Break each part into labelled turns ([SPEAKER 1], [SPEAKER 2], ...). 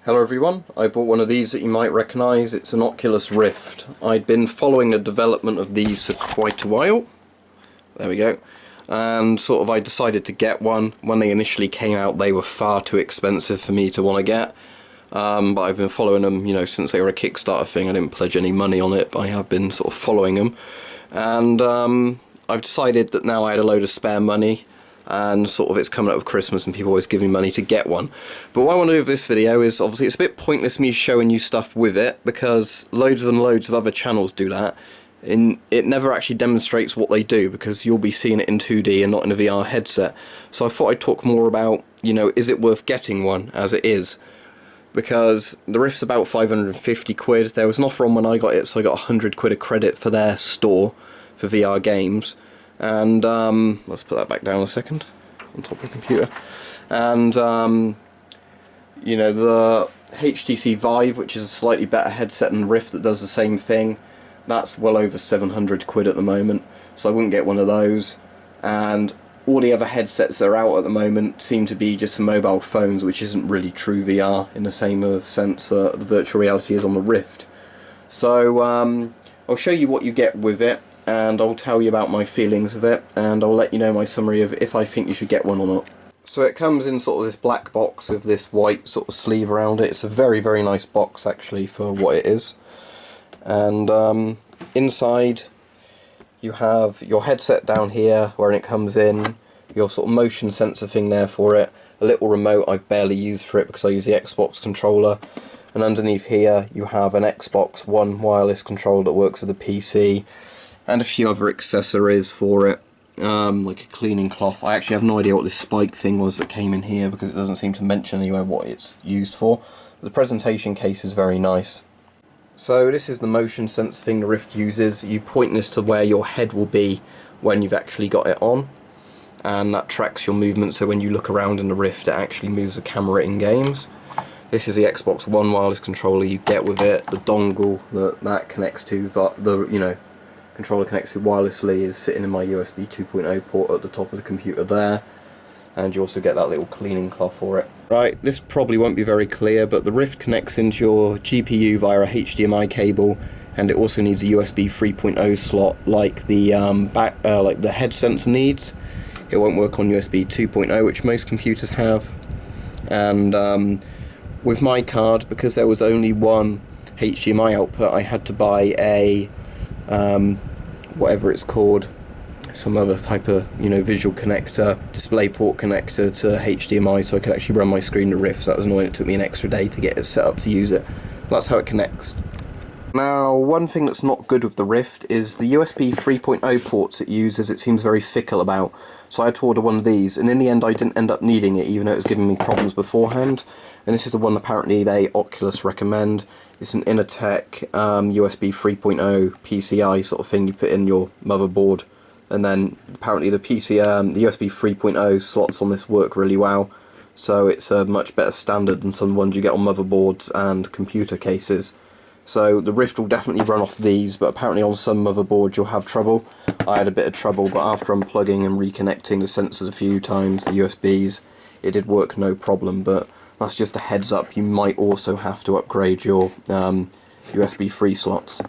[SPEAKER 1] Hello everyone, I bought one of these that you might recognise. It's an Oculus Rift. I'd been following the development of these for quite a while. There we go. And sort of I decided to get one. When they initially came out they were far too expensive for me to want to get. But I've been following them, since they were a Kickstarter thing. I didn't pledge any money on it, but I have been sort of following them. And I've decided that now I had a load of spare money, and sort of it's coming up with Christmas and people always give me money to get one. But what I want to do with this video is, obviously it's a bit pointless me showing you stuff with it, because loads and loads of other channels do that, and it never actually demonstrates what they do, because you'll be seeing it in 2D and not in a VR headset. So I thought I'd talk more about, is it worth getting one as it is? Because the Rift's about 550 quid. There was an offer on when I got it, so I got 100 quid of credit for their store for VR games. And let's put that back down a second on top of the computer. And the HTC Vive, which is a slightly better headset than Rift that does the same thing, that's well over 700 quid at the moment, so I wouldn't get one of those. And all the other headsets that are out at the moment seem to be just for mobile phones, which isn't really true VR in the same sense that the virtual reality is on the Rift. So I'll show you what you get with it, and I'll tell you about my feelings of it, and I'll let you know my summary of if I think you should get one or not. So it comes in sort of this black box with this white sort of sleeve around it. It's a very, very nice box actually for what it is. And inside you have your headset down here where it comes in, your sort of motion sensor thing there for it, a little remote I've barely used for it because I use the Xbox controller, and underneath here you have an Xbox One wireless controller that works with the PC, and a few other accessories for it, like a cleaning cloth. I actually have no idea what this spike thing was that came in here, because it doesn't seem to mention anywhere what it's used for. The presentation case is very nice. So this is the motion sensor thing the Rift uses. You point this to where your head will be when you've actually got it on, and that tracks your movement, so when you look around in the Rift it actually moves the camera in games. This is the Xbox One wireless controller you get with it. The dongle that connects to, controller connects to wirelessly is sitting in my USB 2.0 port at the top of the computer there, and you also get that little cleaning cloth for it. Right, this probably won't be very clear, but the Rift connects into your GPU via a HDMI cable, and it also needs a USB 3.0 slot like the head sensor needs. It won't work on USB 2.0, which most computers have. And with my card, because there was only one HDMI output, I had to buy a whatever it's called, some other type of visual connector, DisplayPort connector to HDMI, so I could actually run my screen to Rift. So that was annoying. It took me an extra day to get it set up to use it. That's how it connects. Now, one thing that's not good with the Rift is the USB 3.0 ports it uses. It seems very fickle about, so I had to order one of these, and in the end I didn't end up needing it, even though it was giving me problems beforehand. And this is the one apparently they Oculus recommend. It's an Innotek USB 3.0 PCI sort of thing. You put in your motherboard, and then apparently the USB 3.0 slots on this work really well. So it's a much better standard than some ones you get on motherboards and computer cases. So the Rift will definitely run off these, but apparently on some motherboards you'll have trouble. I had a bit of trouble, but after unplugging and reconnecting the sensors a few times, the USBs, it did work no problem. But that's just a heads up, you might also have to upgrade your USB 3 slots.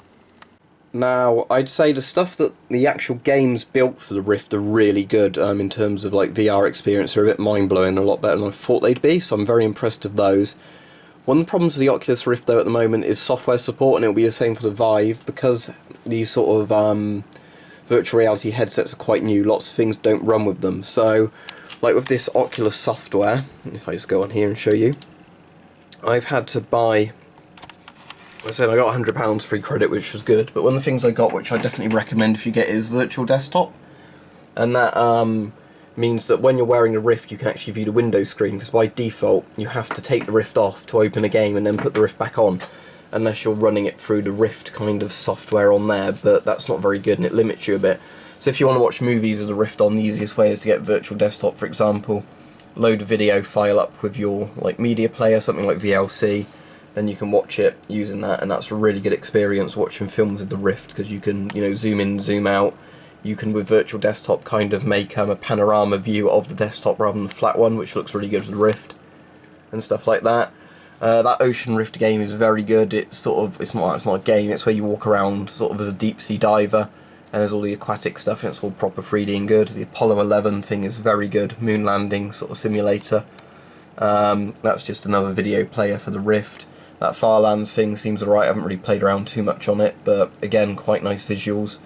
[SPEAKER 1] Now, I'd say the stuff that the actual games built for the Rift are really good in terms of like VR experience. They're a bit mind-blowing, a lot better than I thought they'd be, so I'm very impressed with those. One of the problems with the Oculus Rift though at the moment is software support, and it'll be the same for the Vive, because these sort of virtual reality headsets are quite new. Lots of things don't run with them. So, like with this Oculus software, if I just go on here and show you, I've had to buy, I said I got £100 free credit, which was good, but one of the things I got, which I definitely recommend if you get, is Virtual Desktop, and that means that when you're wearing a Rift you can actually view the window screen, because by default you have to take the Rift off to open a game and then put the Rift back on, unless you're running it through the Rift kind of software on there, but that's not very good and it limits you a bit. So if you want to watch movies with the Rift on, the easiest way is to get Virtual Desktop, for example, load a video file up with your media player, something like VLC, then you can watch it using that, and that's a really good experience watching films with the Rift, because you can zoom in, zoom out. You can, with Virtual Desktop, kind of make a panorama view of the desktop rather than a flat one, which looks really good with the Rift and stuff like that. That Ocean Rift game is very good. It's not a game. It's where you walk around sort of as a deep sea diver, and there's all the aquatic stuff, and it's all proper 3D and good. The Apollo 11 thing is very good. Moon landing sort of simulator. That's just another video player for the Rift. That Farlands thing seems alright. I haven't really played around too much on it, but again, quite nice visuals.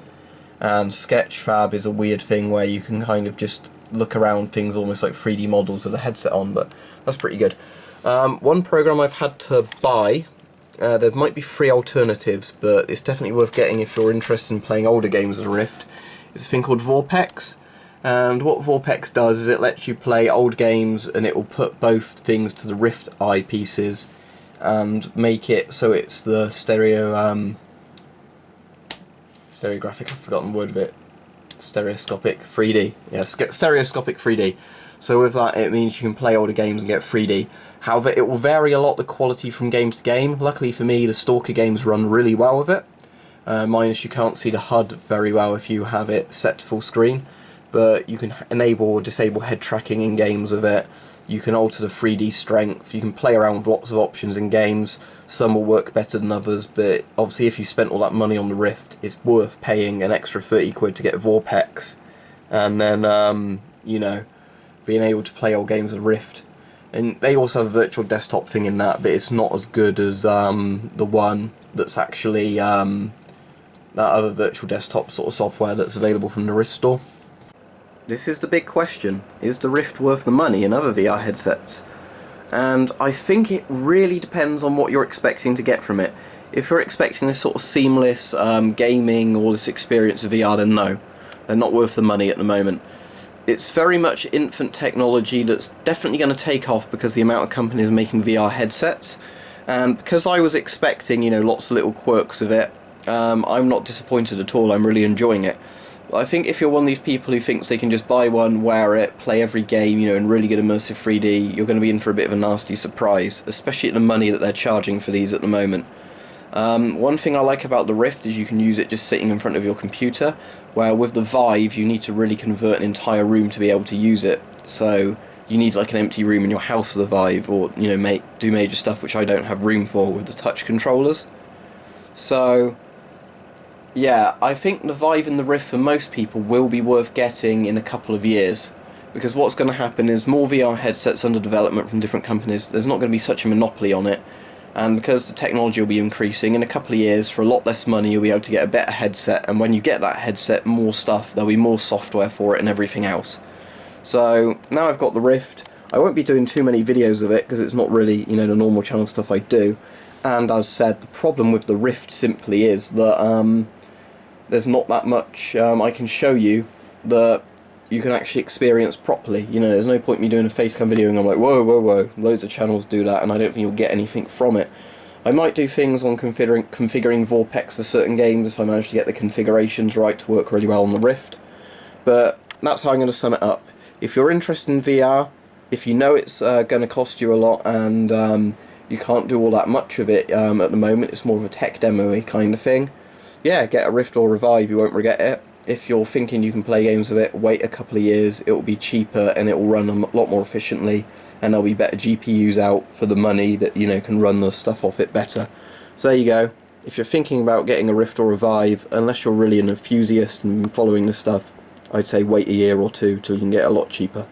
[SPEAKER 1] And Sketchfab is a weird thing where you can kind of just look around things almost like 3D models with the headset on, but that's pretty good. One program I've had to buy, there might be free alternatives, but it's definitely worth getting if you're interested in playing older games of the Rift. It's a thing called Vorpex, and what Vorpex does is it lets you play old games and it will put both things to the Rift eyepieces and make it so it's the stereographic, I've forgotten the word of it, stereoscopic 3D. Yeah, stereoscopic 3D. So with that, it means you can play older games and get 3D. However, it will vary a lot the quality from game to game. Luckily for me, the Stalker games run really well with it. Minus you can't see the HUD very well if you have it set to full screen. But you can enable or disable head tracking in games with it. You can alter the 3D strength. You can play around with lots of options in games. Some will work better than others, but obviously if you spent all that money on the Rift, it's worth paying an extra 30 quid to get Vorpex. And then, you know, being able to play old games of Rift. And they also have a virtual desktop thing in that, but it's not as good as the one that's actually that other virtual desktop sort of software that's available from the Rift store. This is the big question. Is the Rift worth the money in other VR headsets? And I think it really depends on what you're expecting to get from it. If you're expecting this sort of seamless gaming or this experience of VR, then no. They're not worth the money at the moment. It's very much infant technology that's definitely going to take off because the amount of companies making VR headsets, and because I was expecting, you know, lots of little quirks of it, I'm not disappointed at all. I'm really enjoying it. But I think if you're one of these people who thinks they can just buy one, wear it, play every game, you know, and really get immersive 3D, you're going to be in for a bit of a nasty surprise, especially at the money that they're charging for these at the moment. One thing I like about the Rift is you can use it just sitting in front of your computer, where with the Vive you need to really convert an entire room to be able to use it. So you need like an empty room in your house for the Vive, or you know, do major stuff which I don't have room for with the touch controllers. So yeah, I think the Vive and the Rift for most people will be worth getting in a couple of years, because what's going to happen is more VR headsets under development from different companies. There's not going to be such a monopoly on it. And because the technology will be increasing, in a couple of years, for a lot less money, you'll be able to get a better headset. And when you get that headset, more stuff, there'll be more software for it and everything else. So now I've got the Rift. I won't be doing too many videos of it because it's not really, you know, the normal channel stuff I do. And as said, the problem with the Rift simply is that there's not that much I can show you that you can actually experience properly. You know, there's no point in me doing a facecam video and I'm like, whoa, whoa, whoa, loads of channels do that and I don't think you'll get anything from it. I might do things on configuring Vorpex for certain games if I manage to get the configurations right to work really well on the Rift. But that's how I'm going to sum it up. If you're interested in VR, if you know it's going to cost you a lot and you can't do all that much of it at the moment, it's more of a tech demo-y kind of thing, yeah, get a Rift or a Vive, you won't regret it. If you're thinking you can play games with it, wait a couple of years, it will be cheaper and it will run a lot more efficiently, and there'll be better GPUs out for the money that, you know, can run the stuff off it better. So there you go. If you're thinking about getting a Rift or a Vive, unless you're really an enthusiast and following this stuff, I'd say wait a year or two till you can get a lot cheaper.